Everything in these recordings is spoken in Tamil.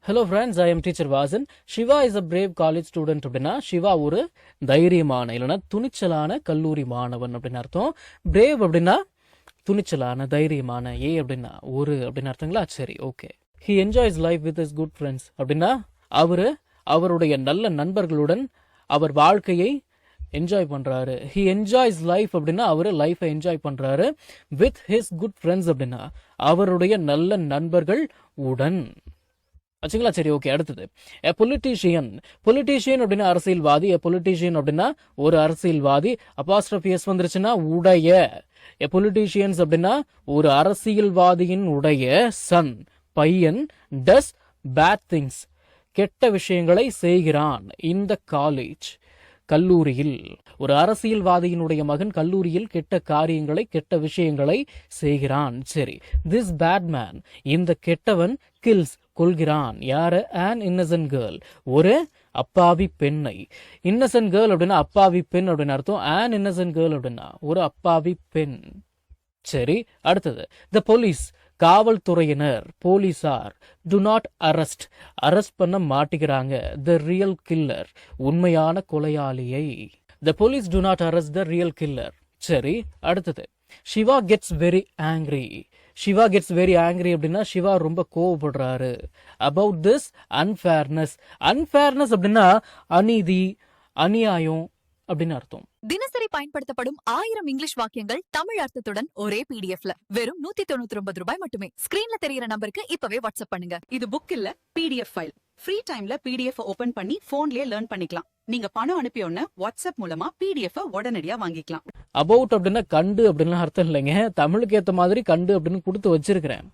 Hello friends, I am teacher Vasan. Shiva is a brave college student அப்படின்னா சிவா ஒரு தைரியமான இல்லைன்னா துணிச்சலான கல்லூரி மாணவன் அப்படின்னு அர்த்தம். பிரேவ் அப்படின்னா துணிச்சலான தைரியமான, அப்படின்னா ஒரு அப்படின்னு அர்த்தங்களா? சரி, okay. He enjoys life with his good friends அப்படின்னா அவருடைய நல்ல நண்பர்களுடன் அவர் வாழ்க்கையை என்ஜாய் பண்றாரு. He enjoys life அப்படின்னா அவர் லைஃபை என்ஜாய் பண்றாரு. With his good friends அப்படின்னா அவருடைய நல்ல நண்பர்கள் உடன். ஆச்சுங்களா? சரி, ஓகே. அடுத்தது எ பொலிட்டீஷியன். பொலிட்டீஷியன் அப்படின்னா அரசியல்வாதி. எ பொலிட்டீஷியன் அப்படின்னா ஒரு அரசியல்வாதி. அப்பாஸ்ட்ரோஃபி எஸ் வந்துருச்சுன்னா உடைய. எ பொலிட்டீஷியன்ஸ் அப்படின்னா ஒரு அரசியல்வாதியின் உடைய சன் பையன் டஸ் பேட் திங்ஸ் கெட்ட விஷயங்களை செய்கிறான். இந்த காலேஜ் கல்லூரியில் ஒரு அரசியல்வாதியினுடைய மகன் கல்லூரியில் கெட்ட காரியங்களை கெட்ட விஷயங்களை செய்கிறான். சரி, திஸ் பேட் மேன் இந்த கெட்டவன் கில்ஸ் கொல்கிறான். யாரு? an innocent girl ஒரு அப்பாவி பெண்ணை. இன்னசென்ட் கேர்ள் அப்படின்னா அப்பாவி பெண் அப்படின்னு அர்த்தம். an innocent girl அப்படின்னா ஒரு அப்பாவி பெண். சரி, அடுத்தது த போலீஸ் காவல்துறையினர் போலீசார் டு நாட் அரெஸ்ட் பண்ண மாட்டேங்கிறாங்க த ரியல் கில்லர் உண்மையான கொலையாளியை. The police do not arrest the real killer. சரி, அடுத்தது Siva gets very angry. Siva gets very angry அப்படின்னா சிவா ரொம்ப கோவப்படுறாரு. About this அன்ஃபேர்னஸ். அன்ஃபேர்னஸ் அப்படின்னா அநீதி, அநியாயம் அப்படின்னு அர்த்தம். தினசரி பயன்படுத்தப்படும் 1000 இங்கிலீஷ் வாக்கியங்கள் தமிழ் அர்த்தத்துடன் ஒரே பிடிஎஃப்ல வெறும் 199 ரூபாய் மட்டுமே. ஸ்கிரீன்ல தெரியற நம்பருக்கு இப்பவே வாட்ஸ்அப் பண்ணுங்க. இது புக் இல்ல, பிடிஎஃப் ஃபைல். ஃப்ரீ டைம்ல பிடிஎஃப் ஓபன் பண்ணி போன்லயே லேர்ன் பண்ணிக்கலாம். நீங்க பணம் அனுப்பியோன்னு வாட்ஸ்அப் மூலமா பிடிஎஃப் உடனடியா வாங்கிக்கலாம். அபவுட் அப்படின்னா கண்டு அப்படின்னு அர்த்தம் இல்லைங்க. தமிழுக்கு ஏற்ற மாதிரி கண்டு அப்படின்னு கொடுத்து வச்சிருக்கிறேன்.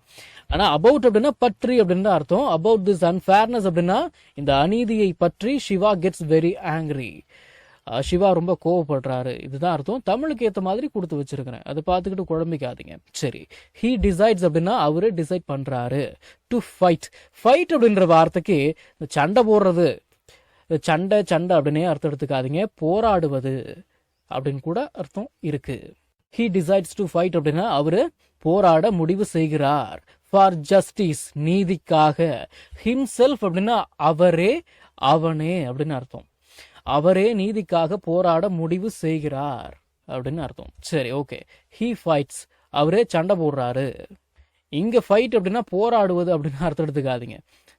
ஆனா அபவுட் அப்படின்னா பற்றி அப்படின்னு அர்த்தம். அபவுட் திஸ் அன்ஃபேர்னஸ் அப்படின்னா இந்த அநீதியை பற்றி Siva gets very angry. Siva ரொம்ப கோவப்படுறாரு, இதுதான் அர்த்தம். தமிழுக்கு ஏற்ற மாதிரி கொடுத்து வச்சிருக்கிறேன், அதை பார்த்துக்கிட்டு குழம்பிக்காதீங்க. சரி, ஹீ டிசைட்ஸ் அப்படின்னா அவரு டிசைட் பண்றாரு. To fight. ஃபைட் அப்படின்ற வார்த்தைக்கு சண்டை போடுறது, சண்டை அப்படின்னே அர்த்தம் எடுத்துக்காதீங்க. போராடுவது அப்படின்னு கூட அர்த்தம் இருக்கு. ஹீ டிசைட்ஸ் டு ஃபைட் அப்படின்னா அவரு போராட முடிவு செய்கிறார். ஃபார் ஜஸ்டிஸ் நீதிக்காக. ஹிம்செல்ஃப் அப்படின்னா அவரே அவனே அப்படின்னு அர்த்தம். அவரே நீதிக்காக போராட முடிவு செய்கிறார் அப்படின்னு அர்த்தம். சரி, ஓகே. ஹீ ஃபைட்ஸ் அவரே சண்டை போடுறாரு. இங்க ஃபைட் அப்படின்னா போராடுவது அப்படின்னு அர்த்தம் எடுத்துக்காதீங்க,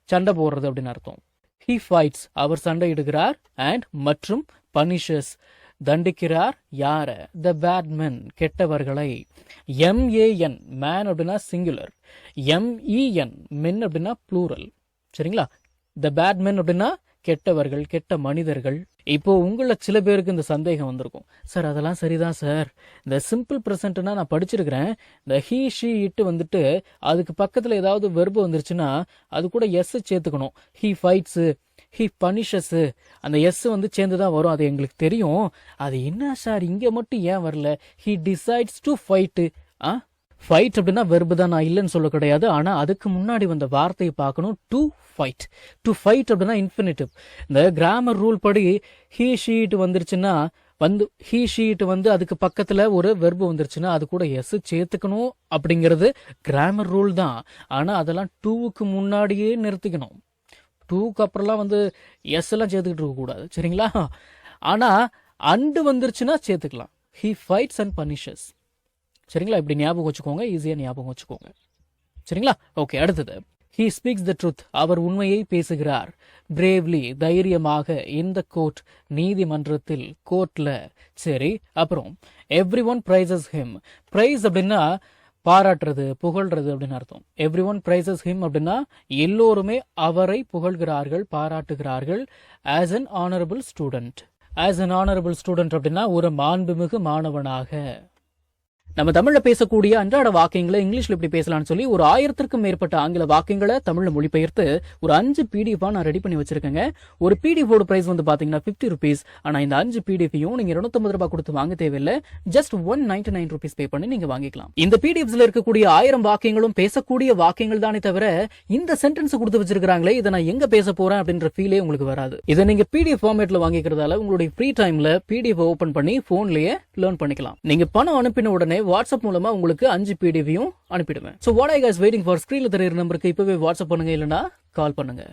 சண்டை போடுறது அப்படின்னு அர்த்தம். ஹீ ஃபைட்ஸ் அவர் சண்டையிடுகிறார். அண்ட் மற்றும் பனிஷஸ் தண்டிக்கிறார். யார? த பேட் மென் கெட்டவர்களை. MAN மேன் அப்படின்னா சிங்குலர். MEN மென் அப்படின்னா ப்ளூரல். சரிங்களா? த பேட் மென் அப்படின்னா கெட்டவர்கள், கெட்ட மனிதர்கள். இப்போ உங்கள சில பேருக்கு இந்த சந்தேகம் வந்திருக்கும், சார் அதெல்லாம் சரிதான் சார், இந்த சிம்பிள் ப்ரெசன்ட்னா நான் படிச்சிருக்கிறேன், இந்த ஹீ ஷீ இட்டு வந்துட்டு அதுக்கு பக்கத்துல ஏதாவது வெர்பு வந்துருச்சுன்னா அது கூட எஸ் சேர்த்துக்கணும். ஹீ ஃபைட்ஸ், ஹீ பனிஷஸ், அந்த எஸ் வந்து சேர்ந்துதான் வரும், அது எங்களுக்கு தெரியும். அது என்ன சார் இங்க மட்டும் ஏன் வரல? He decides to fight. Fight அப்படின்னா வெர்பு தான், நான் இல்லைன்னு சொல்ல கிடையாது. ஆனா அதுக்கு முன்னாடி வந்த வார்த்தையை பார்க்கணும். To fight. டு ஃபைட் அப்படின்னா இன்ஃபினிட்டிவ். இந்த கிராமர் ரூல் படி ஹீ ஷீட் வந்துருச்சுன்னா ஹீ ஷீட் வந்து அதுக்கு பக்கத்துல ஒரு வெர்பு வந்துருச்சுன்னா அது கூட எஸ் சேர்த்துக்கணும் அப்படிங்கிறது கிராமர் ரூல் தான். ஆனா அதெல்லாம் டூவுக்கு முன்னாடியே நிறுத்திக்கணும். டூக்கு அப்புறம்லாம் வந்து எஸ் எல்லாம் சேர்த்துக்கிட்டு இருக்க கூடாது, சரிங்களா? ஆனா அண்டு வந்துருச்சுன்னா சேர்த்துக்கலாம். He fights and punishes. சரிங்களா? இப்படி ஞாபகம் வச்சுக்கோங்க, ஈஸியா ஞாபகம் வச்சுக்கோங்க. சரிங்களா? ஓகே. அடுத்தது ஹீ ஸ்பீக்ஸ் த ட்ரூத் அவர் உண்மையை பேசுகிறார். பிரேவ்லி தைரியமாக. இன் த கோர்ட் நீதிமன்றத்தில், கோர்ட்ல. சரி, அப்புறம் every one praises him. Praise அப்படின்னா பாராட்டுறது, புகழ்றது அப்படின்னு அர்த்தம். எவ்ரி ஒன் பிரைசஸ் ஹிம் அப்படின்னா எல்லோருமே அவரை புகழ்கிறார்கள், பாராட்டுகிறார்கள். As an honourable student. As an honourable student அப்படின்னா ஒரு மாண்புமிகு மாணவனாக. நம்ம தமிழ்ல பேசக்கூடிய அன்றாட வாக்கியங்களை இங்கிலீஷ்ல எப்படி பேசலாம்னு சொல்லி ஒரு 1000க்கும் மேற்பட்ட ஆங்கில வாக்கியங்களை தமிழ்ல மொழிபெயர்த்து ஒரு 5 PDF நான் ரெடி பண்ணி வச்சிருக்கேங்க. ஒரு PDF ஓட பிரைஸ் வந்து பாத்தீங்கன்னா 50 rupees. ஆனா இந்த 5 PDFையும் நீங்க 250 ரூபாய் கொடுத்து வாங்க தேவையில்லை. ஜஸ்ட் 199 rupees பே பண்ணி நீங்க வாங்கிக்கலாம். இந்த PDFஸ்ல இருக்கக்கூடிய 1000 வாக்கியங்களும் பேசக்கூடிய வாக்கியங்கள் தானே தவிர இந்த சென்டென்ஸ் கொடுத்து வச்சிருக்காங்களே இதை நான் எங்க பேச போறேன் அப்படின்ற ஃபீலே உங்களுக்கு வராது. இதை நீங்க PDF ஃபார்மேட்ல வாங்கிக்கிறதால உங்களுடைய ஃப்ரீ டைம்ல PDF ஓபன் பண்ணி போன்லயே லேர்ன் பண்ணிக்கலாம். நீங்க பணம் அனுப்பின உடனே வாட்ஸ்அப் மூலமா உங்களுக்கு 5 பிடிஎஃபையும் அனுப்பிடுவேன். So what I guys waiting for ஸ்க்ரீன்ல தெரியுற நம்பருக்கு இப்பவே வாட்ஸ்அப் பண்ணுங்க, இல்லைன்னா கால் பண்ணுங்க.